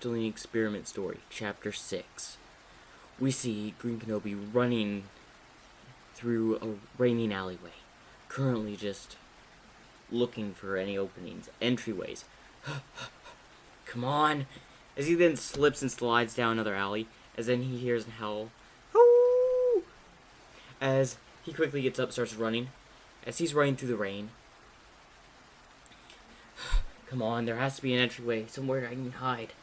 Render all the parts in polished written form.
Octoling Experiment Story, Chapter 6. We see Greenkenobi running through a raining alleyway, currently just looking for any openings, entryways. Come on! As he then slips and slides down another alley, as then he hears a howl. Hoo! As he quickly gets up, starts running. As he's running through the rain. Come on, there has to be an entryway, somewhere I can hide.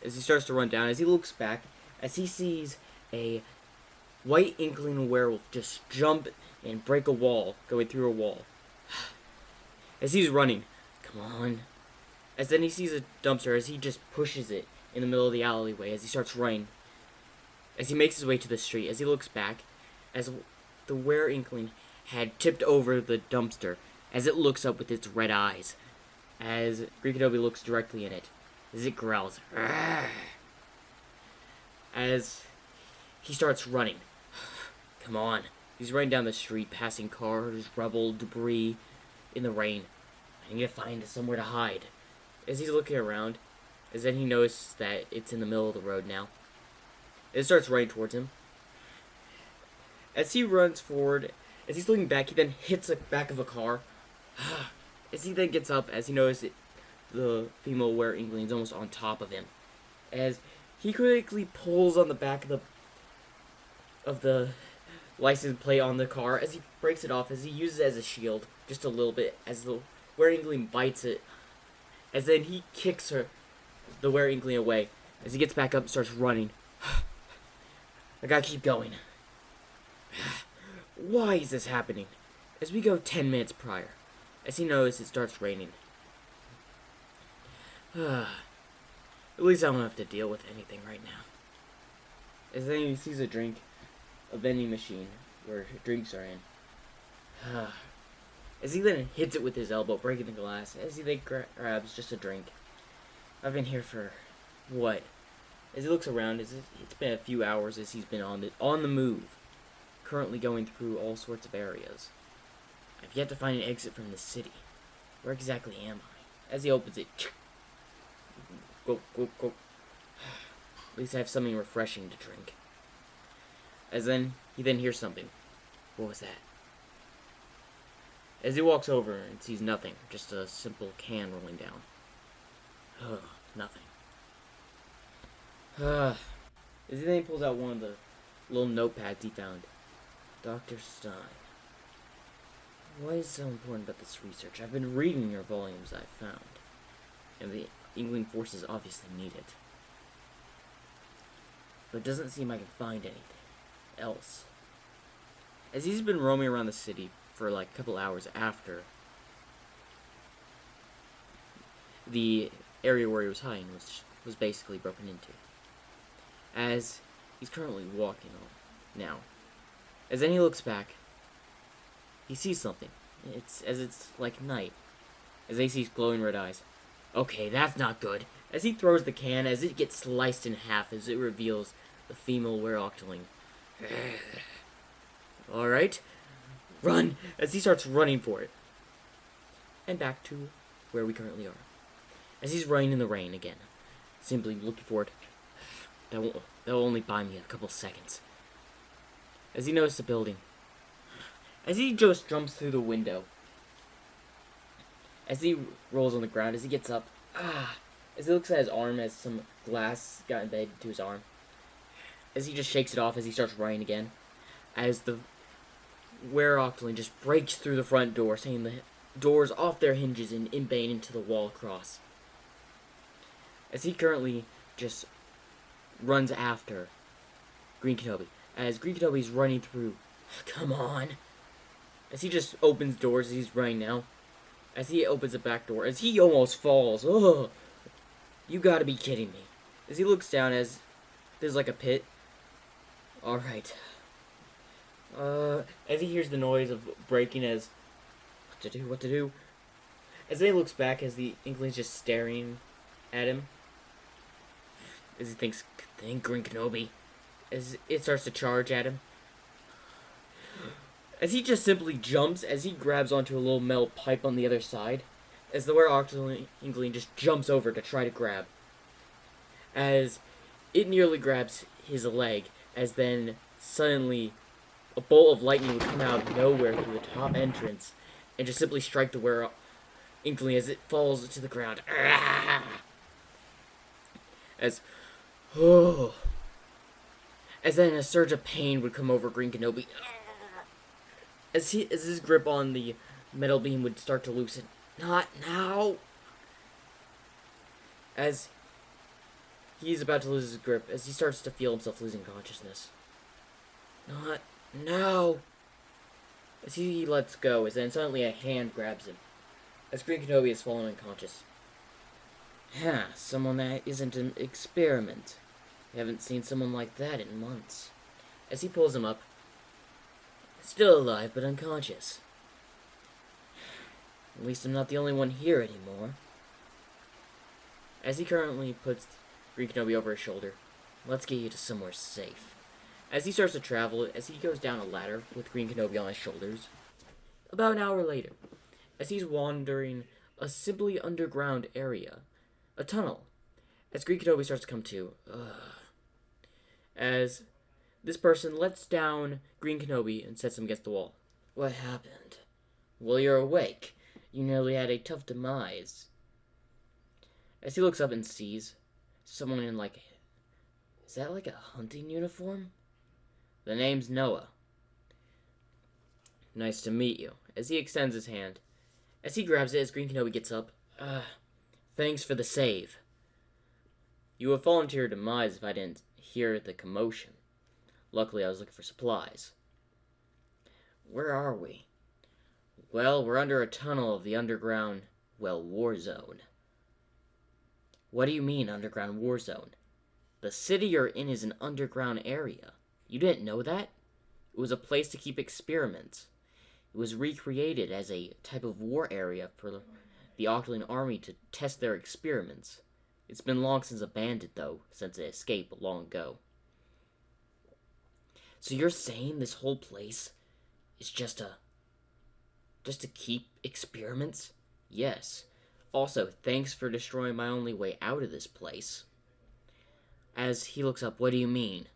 As he starts to run down, as he looks back, as he sees a white inkling werewolf just jump and break a wall, going through a wall. As he's running, come on. As then he sees a dumpster, as he just pushes it in the middle of the alleyway, as he starts running. As he makes his way to the street, as he looks back, as the were-inkling had tipped over the dumpster, as it looks up with its red eyes. As Greenkenobi looks directly in it, as it growls. As he starts running. Come on. He's running down the street, passing cars, rubble, debris, in the rain. I need to find somewhere to hide. As he's looking around, as then he notices that it's in the middle of the road now. It starts running towards him. As he runs forward, as he's looking back, he then hits the back of a car. As he then gets up, as he notices the female were-inkling is almost on top of him. As he quickly pulls on the back of the license plate on the car, as he breaks it off, as he uses it as a shield, just a little bit, as the were-inkling bites it. As then he kicks the were-inkling away. As he gets back up and starts running. I gotta keep going. Why is this happening? As we go 10 minutes prior. As he knows, it starts raining. At least I don't have to deal with anything right now. As then he sees a vending machine where drinks are in. As he then hits it with his elbow, breaking the glass. As he then grabs just a drink. I've been here for what? As he looks around, it's been a few hours as he's been on the move, currently going through all sorts of areas. I've yet to find an exit from the city. Where exactly am I? As he opens it, go. At least I have something refreshing to drink. As then he hears something. What was that? As he walks over and sees nothing, just a simple can rolling down. Nothing. As he then pulls out one of the little notepads he found. Dr. Stein. What is so important about this research? I've been reading your volumes I've found. And the inkling forces obviously need it. But it doesn't seem I can find anything else. As he's been roaming around the city for like a couple hours after the area where he was hiding was basically broken into. As he's currently walking on now. As then he looks back, he sees something. It's like night. As he sees glowing red eyes. Okay, that's not good. As he throws the can, as it gets sliced in half, as it reveals the female were-octoling. Alright. Run! As he starts running for it. And back to where we currently are. As he's running in the rain again. Simply looking for it. That'll only buy me a couple seconds. As he notices the building. As he just jumps through the window. As he rolls on the ground, as he gets up. As he looks at his arm, as some glass got embedded into his arm. As he just shakes it off, as he starts running again. As the were-octoling just breaks through the front door, saying the doors off their hinges and embedding into the wall across. As he currently just runs after Greenkenobi. As Greenkenobi's running through. Come on. As he just opens doors as he's running now. As he opens the back door. As he almost falls. Oh, you gotta be kidding me. As he looks down as there's like a pit. Alright. As he hears the noise of breaking as what to do. As he looks back as the inkling's just staring at him. As he thinks, thank Greenkenobi. As it starts to charge at him. As he just simply jumps, as he grabs onto a little metal pipe on the other side. As the were-octoling just jumps over to try to grab. as it nearly grabs his leg, as then suddenly a bolt of lightning would come out of nowhere through the top entrance and just simply strike the were inkling as it falls to the ground. As oh, as then a surge of pain would come over Greenkenobi as his grip on the metal beam would start to loosen. Not now. As he's about to lose his grip, as he starts to feel himself losing consciousness. Not now. As he lets go, as then suddenly a hand grabs him, as Greenkenobi has fallen unconscious. Someone that isn't an experiment. I haven't seen someone like that in months. As he pulls him up, still alive but unconscious. At least I'm not the only one here anymore. As he currently puts Greenkenobi over his shoulder, let's get you to somewhere safe. As he starts to travel, as he goes down a ladder with Greenkenobi on his shoulders, about an hour later, as he's wandering a simply underground area, a tunnel, as Greenkenobi starts to come to, as this person lets down Greenkenobi and sets him against the wall. What happened? Well, you're awake. You nearly had a tough demise. As he looks up and sees someone in is that like a hunting uniform? The name's Noah. Nice to meet you. As he extends his hand, as he grabs it, as Greenkenobi gets up, thanks for the save. You would have fallen to your demise if I didn't hear the commotion. Luckily, I was looking for supplies. Where are we? Well, we're under a tunnel of the underground, war zone. What do you mean, underground war zone? The city you're in is an underground area. You didn't know that? It was a place to keep experiments. It was recreated as a type of war area for the Octoling army to test their experiments. It's been long since abandoned, though, since it escaped long ago. So you're saying this whole place is just to keep experiments? Yes. Also, thanks for destroying my only way out of this place. As he looks up, what do you mean?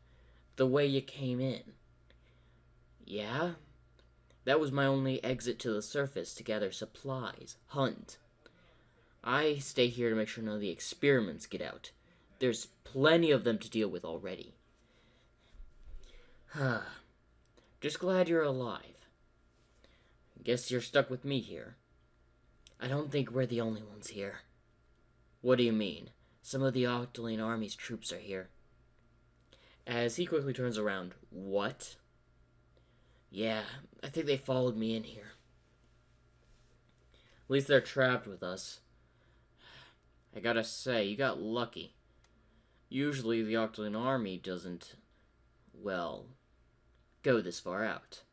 The way you came in. Yeah? That was my only exit to the surface to gather supplies, hunt. I stay here to make sure none of the experiments get out. There's plenty of them to deal with already. Just glad you're alive. Guess you're stuck with me here. I don't think we're the only ones here. What do you mean? Some of the Octoling army's troops are here. As he quickly turns around, what? Yeah, I think they followed me in here. At least they're trapped with us. I gotta say, you got lucky. Usually the Octoling army doesn't, go this far out.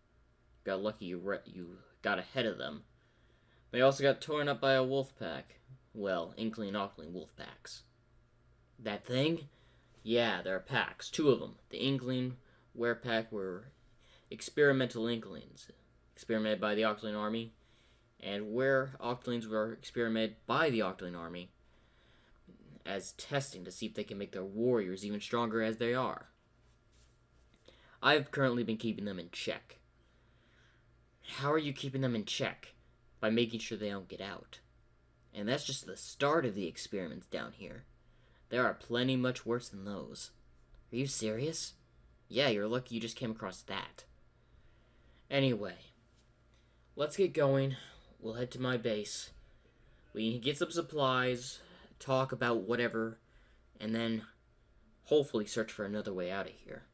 Got lucky you got ahead of them. They also got torn up by a wolf pack. Inkling and Octoling wolf packs. That thing? Yeah, there are packs. 2 of them. The Inkling pack were experimental Inklings, experimented by the Octoling army, and where Octolings were experimented by the Octoling army as testing to see if they can make their warriors even stronger as they are. I've currently been keeping them in check. How are you keeping them in check? By making sure they don't get out. And that's just the start of the experiments down here. There are plenty much worse than those. Are you serious? Yeah, you're lucky you just came across that. Anyway, let's get going. We'll head to my base. We can get some supplies, talk about whatever, and then hopefully search for another way out of here.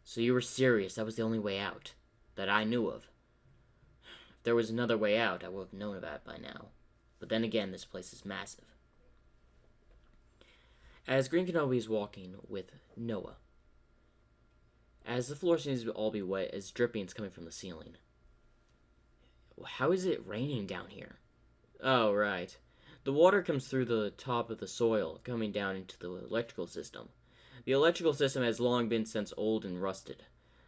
So you were serious, that was the only way out that I knew of. If there was another way out, I would have known about it by now. But then again, this place is massive. As Greenkenobi is walking with Noah, as the floor seems to all be wet, as drippings coming from the ceiling. How is it raining down here? Oh, right. The water comes through the top of the soil, coming down into the electrical system. The electrical system has long been since old and rusted,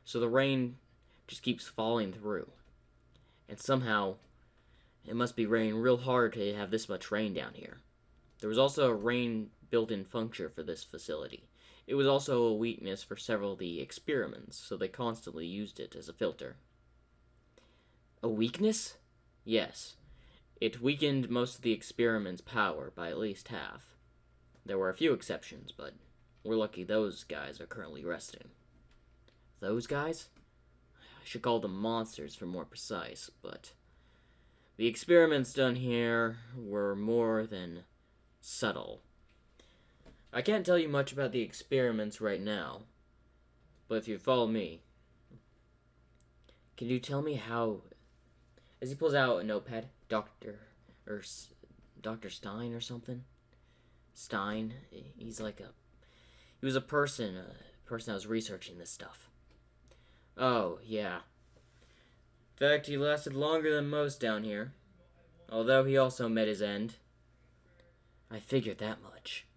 so the rain just keeps falling through. And somehow, it must be raining real hard to have this much rain down here. There was also a rain built-in function for this facility. It was also a weakness for several of the experiments, so they constantly used it as a filter. A weakness? Yes. It weakened most of the experiment's power by at least half. There were a few exceptions, but we're lucky those guys are currently resting. Those guys? I should call them monsters for more precise, but the experiments done here were more than subtle. I can't tell you much about the experiments right now, but if you follow me, can you tell me how... As he pulls out a notepad, Dr. Stein or something? Stein, he was a person that was researching this stuff. Oh, yeah. In fact, he lasted longer than most down here, although he also met his end. I figured that much.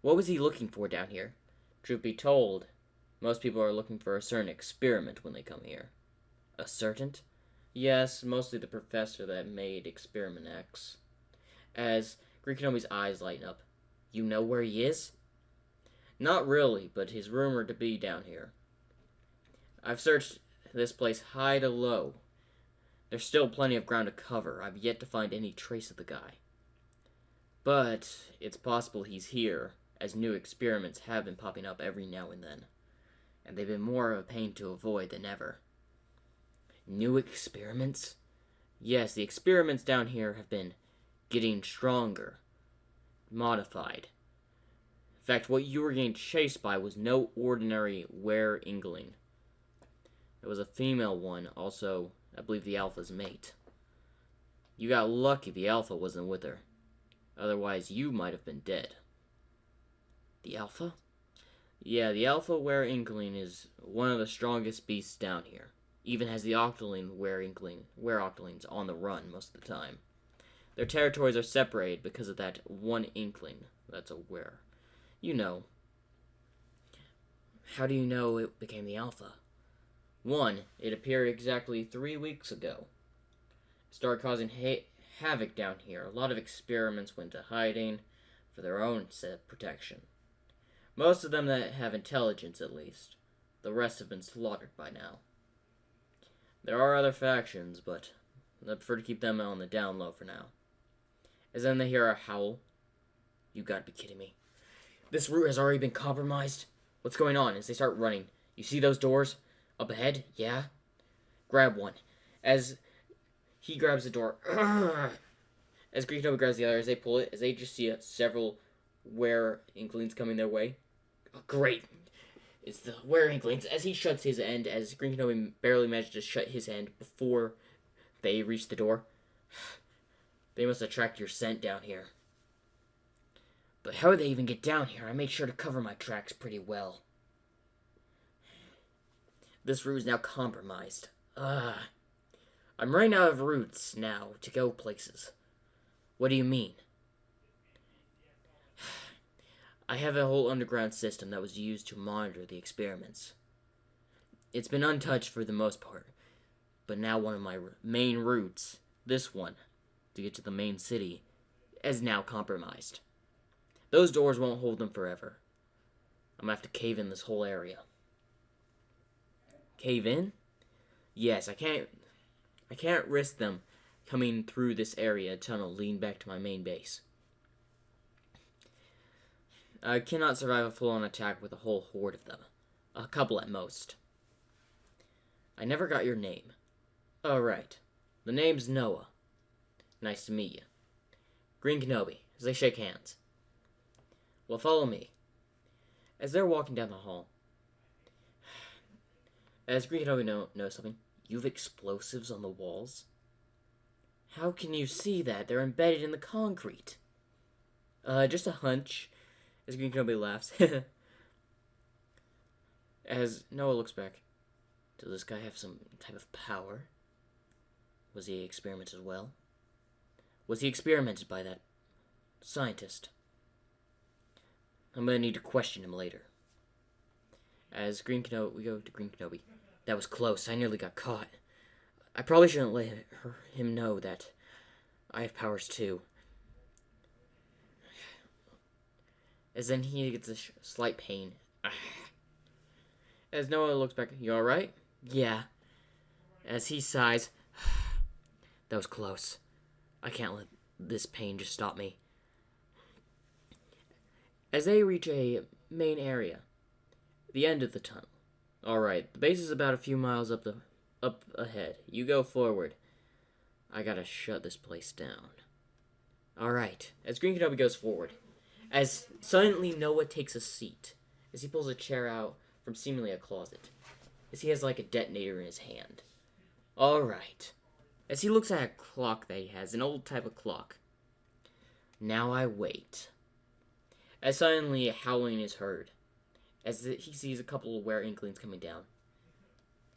What was he looking for down here? Truth be told, most people are looking for a certain experiment when they come here. A certain? Yes, mostly the professor that made Experiment X. As Greenkenobi's eyes lighten up. You know where he is? Not really, but he's rumored to be down here. I've searched this place high to low. There's still plenty of ground to cover. I've yet to find any trace of the guy. But it's possible he's here, as new experiments have been popping up every now and then. And they've been more of a pain to avoid than ever. New experiments? Yes, the experiments down here have been getting stronger, modified. In fact, what you were getting chased by was no ordinary were-inkling. It was a female one, also, I believe, the alpha's mate. You got lucky the alpha wasn't with her. Otherwise, you might have been dead. The alpha? Yeah, the alpha were-inkling is one of the strongest beasts down here. Even has the Octoling were-octolings on the run most of the time. Their territories are separated because of that one inkling that's a were. You know. How do you know it became the alpha? One, it appeared exactly 3 weeks ago. It started causing havoc down here. A lot of experiments went to hiding for their own protection. Most of them that have intelligence, at least. The rest have been slaughtered by now. There are other factions, but I prefer to keep them on the down low for now. As then they hear a howl. You gotta be kidding me. This route has already been compromised? What's going on? As they start running. You see those doors? Up ahead? Yeah? Grab one. As he grabs the door. As Greenkenobi grabs the other, as they pull it, as they just see several were-inklings coming their way. Oh, great. It's the were-inklings. As he shuts his end, as Greenkenobi barely managed to shut his end before they reach the door. They must attract your scent down here. But how would they even get down here? I made sure to cover my tracks pretty well. This route is now compromised. I'm running out of routes now to go places. What do you mean? I have a whole underground system that was used to monitor the experiments. It's been untouched for the most part, but now one of my main routes, this one, to get to the main city, is now compromised. Those doors won't hold them forever. I'm gonna have to cave in this whole area. Cave in? Yes, I can't risk them coming through this area tunnel leading back to my main base. I cannot survive a full-on attack with a whole horde of them. A couple at most. I never got your name. Oh, right. The name's Noah. Nice to meet you. Greenkenobi, as they shake hands. Well, follow me. As they're walking down the hall, as Greenkenobi knows something, you've explosives on the walls? How can you see that? They're embedded in the concrete. Just a hunch. As Greenkenobi laughs. As Noah looks back. Does this guy have some type of power? Was he experimented as well? Was he experimented by that scientist? I'm gonna need to question him later. As we go to Greenkenobi. That was close. I nearly got caught. I probably shouldn't let him know that I have powers too. as then he gets a slight pain. As Noah looks back, you alright? Yeah. As he sighs, that was close. I can't let this pain just stop me. As they reach a main area, the end of the tunnel. Alright, the base is about a few miles up ahead. You go forward. I gotta shut this place down. Alright, as Greenkenobi goes forward, as suddenly Noah takes a seat, as he pulls a chair out from seemingly a closet, as he has like a detonator in his hand. Alright, as he looks at a clock that he has, an old type of clock. Now I wait. As suddenly a howling is heard, as he sees a couple of inklings coming down.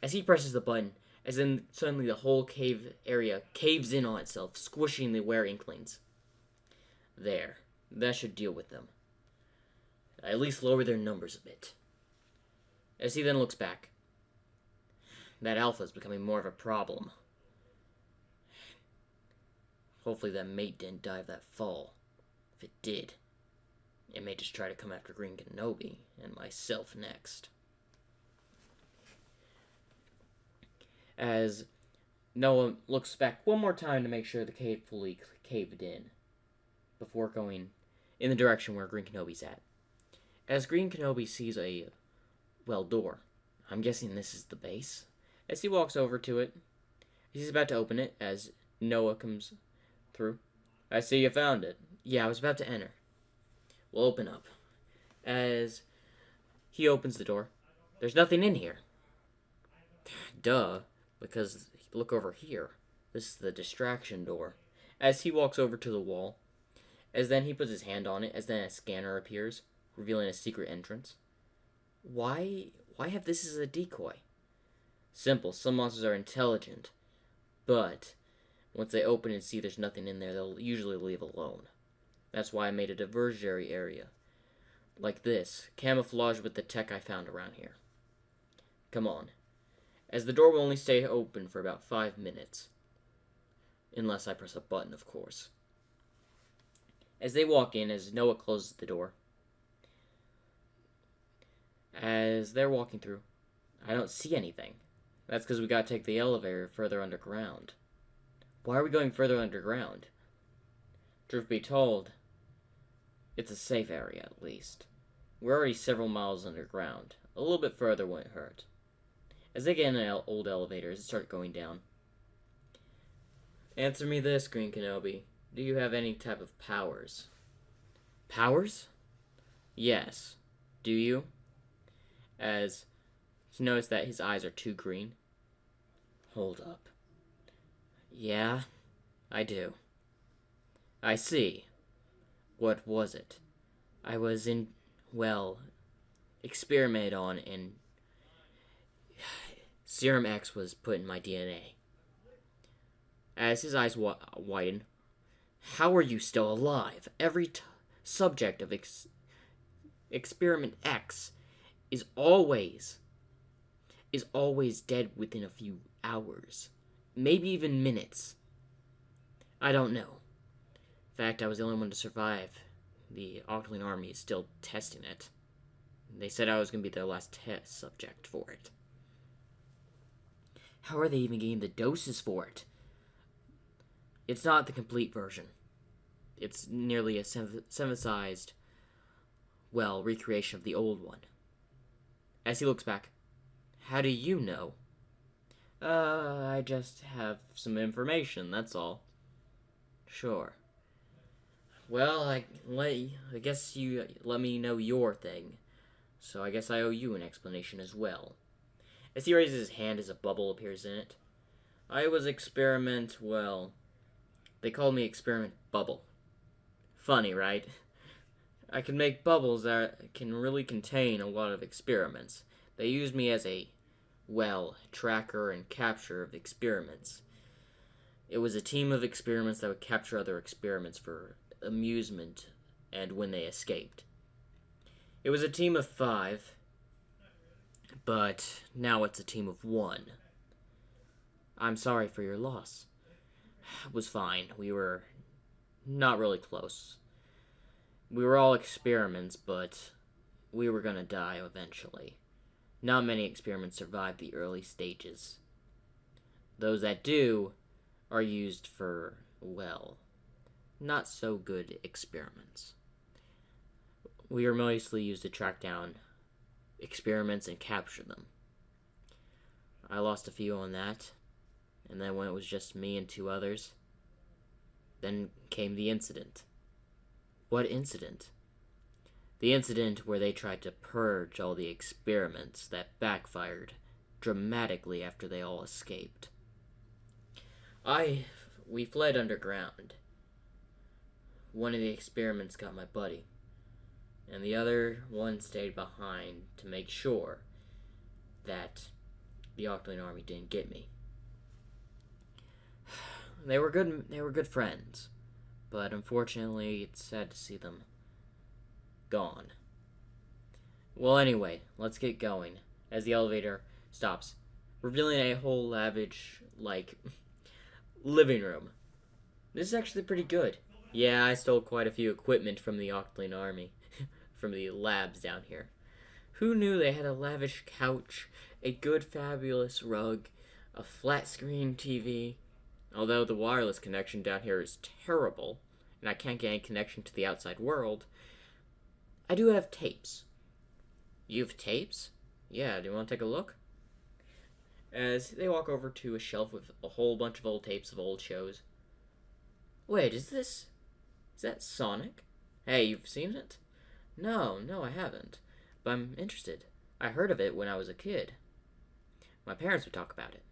As he presses the button, as then suddenly the whole cave area caves in on itself, squishing the inklings. There, that should deal with them. At least lower their numbers a bit. As he then looks back, that alpha is becoming more of a problem. Hopefully that mate didn't die of that fall. If it did, it may just try to come after Greenkenobi and myself next. As Noah looks back one more time to make sure the cave fully caved in before going in the direction where Greenkenobi's at. As Greenkenobi sees a, door. I'm guessing this is the base. As he walks over to it, he's about to open it as Noah comes through. I see you found it. Yeah, I was about to enter. We'll open up. As he opens the door, there's nothing in here. Duh, because look over here. This is the distraction door. As he walks over to the wall, as then he puts his hand on it, as then a scanner appears, revealing a secret entrance. Why have this as a decoy? Simple, some monsters are intelligent, but once they open and see there's nothing in there, they'll usually leave alone. That's why I made a diversionary area. Like this, camouflage with the tech I found around here. Come on. As the door will only stay open for about 5 minutes. Unless I press a button, of course. As they walk in, as Noah closes the door. As they're walking through, I don't see anything. That's because we gotta take the elevator further underground. Why are we going further underground? Truth be told, it's a safe area at least. We're already several miles underground. A little bit further wouldn't hurt. As they get in an old elevator, as it starts going down. Answer me this, Greenkenobi. Do you have any type of powers? Powers? Yes. Do you? As you notice that his eyes are too green. Hold up. Yeah, I do. I see. What was it? I was experimented on, and Serum X was put in my DNA. As his eyes widen, how are you still alive? Every subject of Experiment X is always dead within a few hours. Maybe even minutes. I don't know. In fact, I was the only one to survive. The Octoling army is still testing it. They said I was going to be their last test subject for it. How are they even getting the doses for it? It's not the complete version. It's nearly a synthesized, recreation of the old one. As he looks back, how do you know? I just have some information, that's all. Sure. Well, I guess you let me know your thing, so I guess I owe you an explanation as well. As he raises his hand as a bubble appears in it. I was they called me Experiment Bubble. Funny, right? I can make bubbles that can really contain a lot of experiments. They used me as a, tracker and capture of experiments. It was a team of experiments that would capture other experiments for amusement and when they escaped. It was a team of 5, but now it's a team of 1. I'm sorry for your loss. It was fine. We were not really close. We were all experiments, but we were gonna die eventually. Not many experiments survive the early stages. Those that do are used for, well, not so good experiments. We were mostly used to track down experiments and capture them. I lost a few on that, and then when it was just me and two others, then came the incident. What incident? The incident where they tried to purge all the experiments that backfired dramatically after they all escaped. We fled underground. One of the experiments got my buddy, and the other one stayed behind to make sure that the Octoling army didn't get me. They were good friends, but unfortunately it's sad to see them gone. Well, anyway, let's get going as the elevator stops, revealing a whole lavish, living room. This is actually pretty good. Yeah, I stole quite a few equipment from the Octoling army, from the labs down here. Who knew they had a lavish couch, a good fabulous rug, a flat screen TV? Although the wireless connection down here is terrible, and I can't get any connection to the outside world, I do have tapes. You have tapes? Yeah, do you want to take a look? As they walk over to a shelf with a whole bunch of old tapes of old shows. Wait, is that Sonic? Hey, you've seen it? No, I haven't. But I'm interested. I heard of it when I was a kid. My parents would talk about it.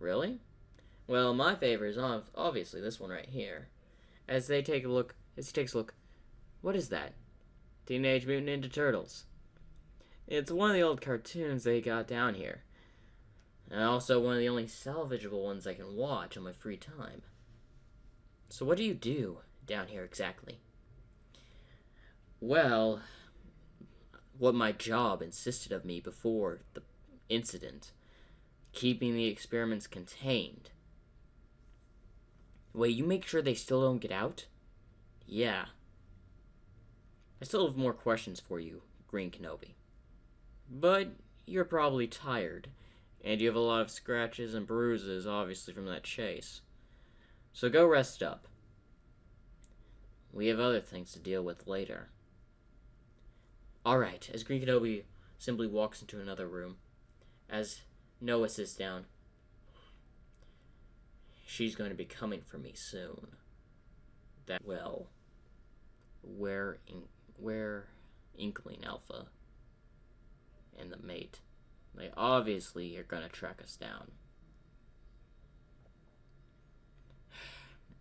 Really? Well, my favorite is obviously this one right here. As he takes a look, what is that? Teenage Mutant Ninja Turtles. It's one of the old cartoons they got down here. And also one of the only salvageable ones I can watch on my free time. So what do you do down here exactly? Well, what my job insisted of me before the incident. Keeping the experiments contained. Wait, you make sure they still don't get out? Yeah. I still have more questions for you, Greenkenobi. But you're probably tired, and you have a lot of scratches and bruises, obviously, from that chase. So go rest up. We have other things to deal with later. Alright, as Greenkenobi simply walks into another room, as Noah sits down. She's going to be coming for me soon. Where Inkling Alpha and the mate, they obviously are going to track us down.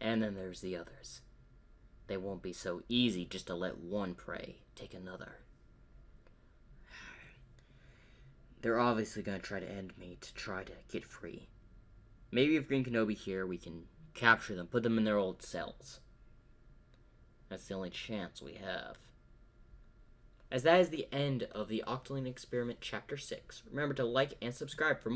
And then there's the others. They won't be so easy just to let one prey take another. They're obviously going to try to end me to try to get free. Maybe if Greenkenobi here, we can capture them, put them in their old cells. That's the only chance we have. As that is the end of the Octoling Experiment Chapter 6. Remember to like and subscribe for more.